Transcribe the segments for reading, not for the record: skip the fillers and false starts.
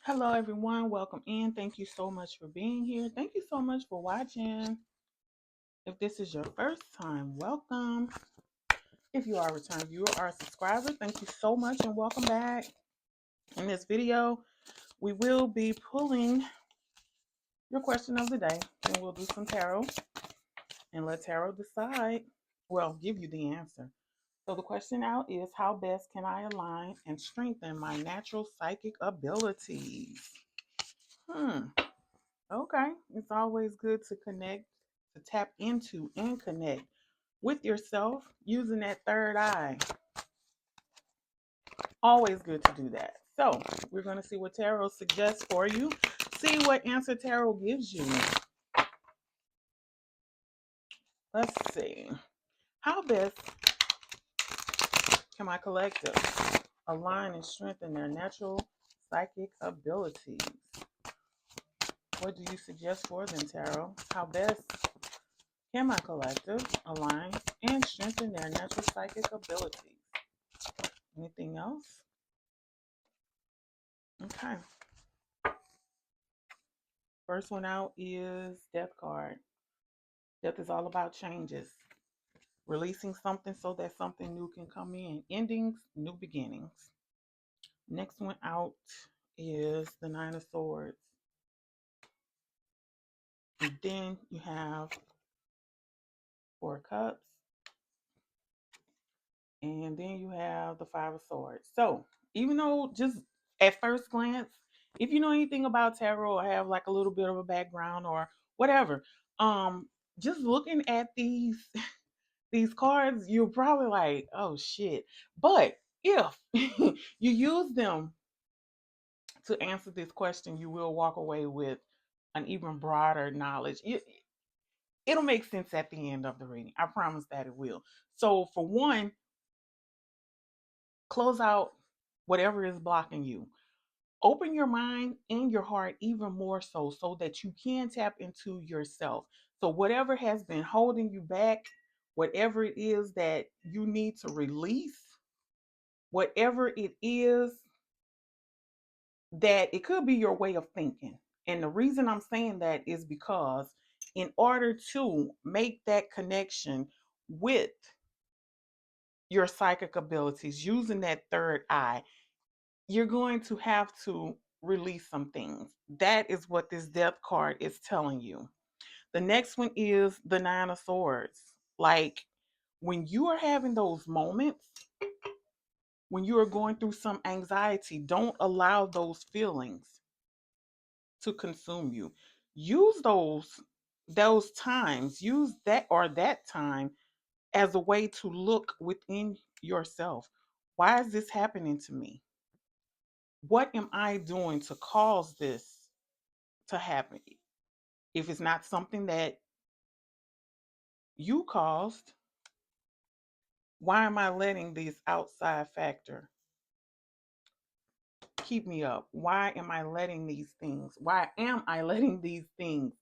Hello, everyone. Welcome in. Thank you so much for being here. Thank you so much for watching. If this is your first time, welcome. If you are a return viewer or a subscriber, thank you so much and welcome back. In this video, we will be pulling your question of the day and we'll do some tarot and let tarot decide, well, give you the answer. So the question now is, how best can I align and strengthen my natural psychic abilities? Hmm. Okay. It's always good to connect, to tap into and connect with yourself using that third eye. Always good to do that. So we're going to see what tarot suggests for you. See what answer tarot gives you. Let's see. How best can my collective align and strengthen their natural psychic abilities? What do you suggest for them, tarot? How best can my collective align and strengthen their natural psychic abilities? Anything else? Okay. First one out is Death card. Death is all about changes, releasing something so that something new can come in. Endings, new beginnings. Next one out is the Nine of Swords. And then you have Four of Cups. And then you have the Five of Swords. So even though just at first glance, if you know anything about tarot or have like a little bit of a background or whatever, just looking at these cards, you're probably like, oh shit. But if you use them to answer this question, you will walk away with an even broader knowledge. It'll make sense at the end of the reading. I promise that it will. So, for one, close out whatever is blocking you. Open your mind and your heart even more so that you can tap into yourself. So, whatever has been holding you back, whatever it is that you need to release, whatever it is that it could be your way of thinking. And the reason I'm saying that is because in order to make that connection with your psychic abilities using that third eye, you're going to have to release some things. That is what this Death card is telling you. The next one is the Nine of Swords. Like when you are having those moments, when you are going through some anxiety, don't allow those feelings to consume you. Use those times, use that time as a way to look within yourself. Why is this happening to me? What am I doing to cause this to happen? If it's not something that you caused, why am I letting this outside factor keep me up? Why am I letting these things? Why am I letting these things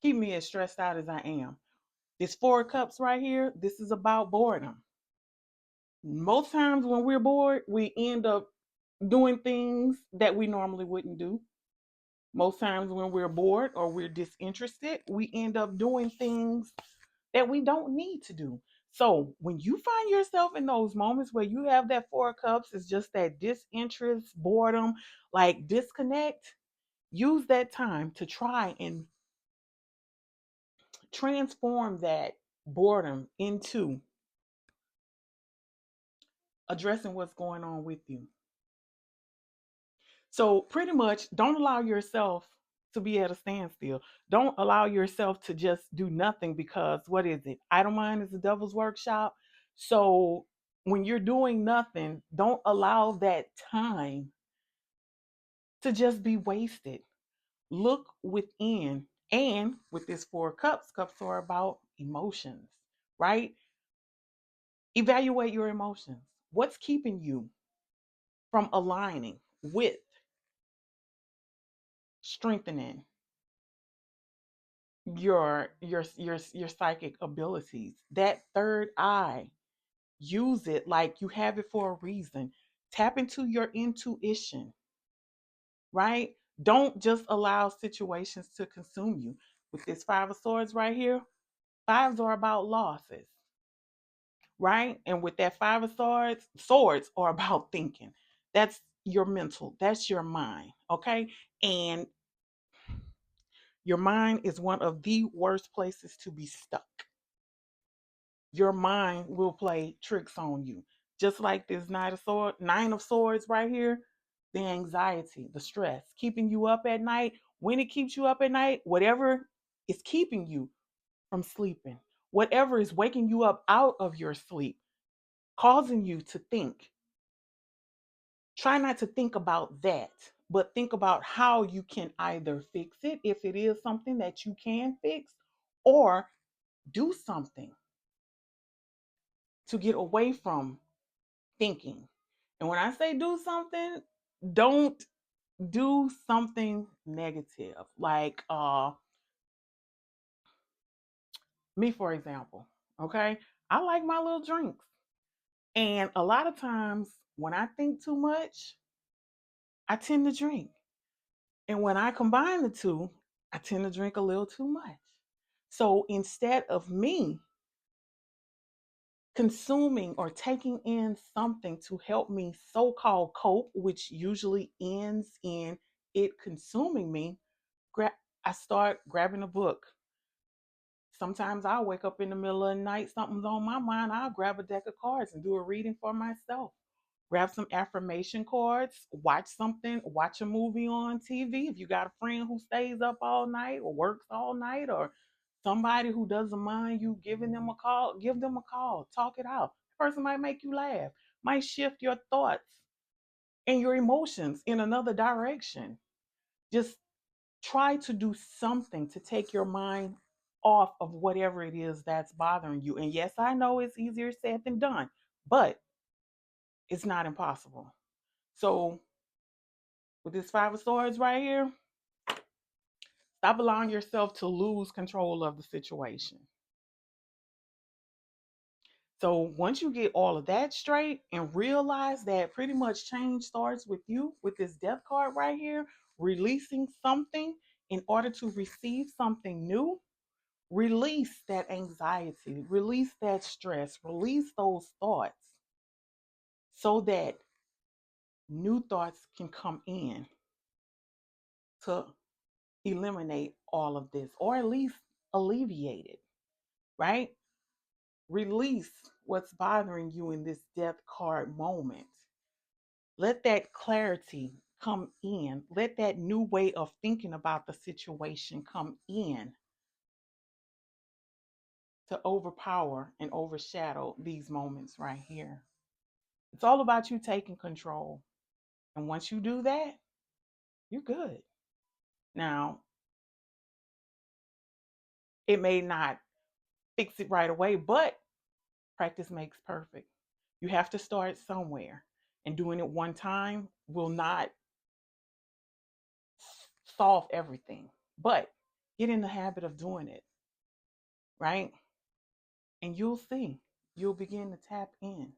keep me as stressed out as I am? This Four of Cups right here, this is about boredom. Most times when we're bored, we end up doing things that we normally wouldn't do. Most times when we're bored or we're disinterested, we end up doing things that we don't need to do. So when you find yourself in those moments where you have that Four of Cups, it's just that disinterest, boredom, like disconnect, use that time to try and transform that boredom into addressing what's going on with you. So pretty much don't allow yourself to be at a standstill. Don't allow yourself to just do nothing because what is it? Idle mind is the devil's workshop. So when you're doing nothing, don't allow that time to just be wasted. Look within. And with this Four of Cups, cups are about emotions, right? Evaluate your emotions. What's keeping you from aligning with strengthening your psychic abilities? That third eye, use it like you have it for a reason. Tap into your intuition. right? Don't just allow situations to consume you. With this Five of Swords right here, fives are about losses, right? And with that Five of Swords, swords are about thinking. That's your mental, that's your mind, okay? And your mind is one of the worst places to be stuck. Your mind will play tricks on you. Just like this nine of swords right here, the anxiety, the stress, keeping you up at night. When it keeps you up at night, whatever is keeping you from sleeping, whatever is waking you up out of your sleep, causing you to think. Try not to think about that, but think about how you can either fix it if it is something that you can fix, or do something to get away from thinking. And when I say do something, don't do something negative. Like me, for example, okay? I like my little drinks. And a lot of times when I think too much, I tend to drink. And when I combine the two, I tend to drink a little too much. So instead of me consuming or taking in something to help me so called cope, which usually ends in it consuming me, I start grabbing a book. Sometimes I'll wake up in the middle of the night, something's on my mind, I'll grab a deck of cards and do a reading for myself. Grab some affirmation cards, watch something, watch a movie on TV. If you got a friend who stays up all night or works all night, or somebody who doesn't mind you giving them a call, give them a call, talk it out. The person might make you laugh, might shift your thoughts and your emotions in another direction. Just try to do something to take your mind off of whatever it is that's bothering you. And yes, I know it's easier said than done, but it's not impossible. So, with this Five of Swords right here, stop allowing yourself to lose control of the situation. So, once you get all of that straight and realize that pretty much change starts with you, with this Death card right here, releasing something in order to receive something new, release that anxiety, release that stress, release those thoughts so that new thoughts can come in to eliminate all of this, or at least alleviate it, right? Release what's bothering you in this death card moment. Let that clarity come in. Let that new way of thinking about the situation come in to overpower and overshadow these moments right here. It's all about you taking control. And once you do that, you're good. Now, it may not fix it right away, but practice makes perfect. You have to start somewhere. And doing it one time will not solve everything, but get in the habit of doing it, right? And you'll see, you'll begin to tap in,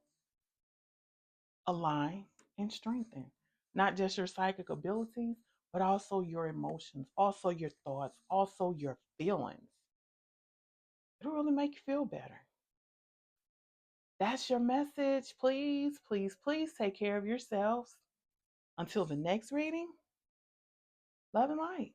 align, and strengthen not just your psychic abilities, but also your emotions, also your thoughts, also your feelings. It'll really make you feel better. That's your message. Please, please, please take care of yourselves. Until the next reading, love and light.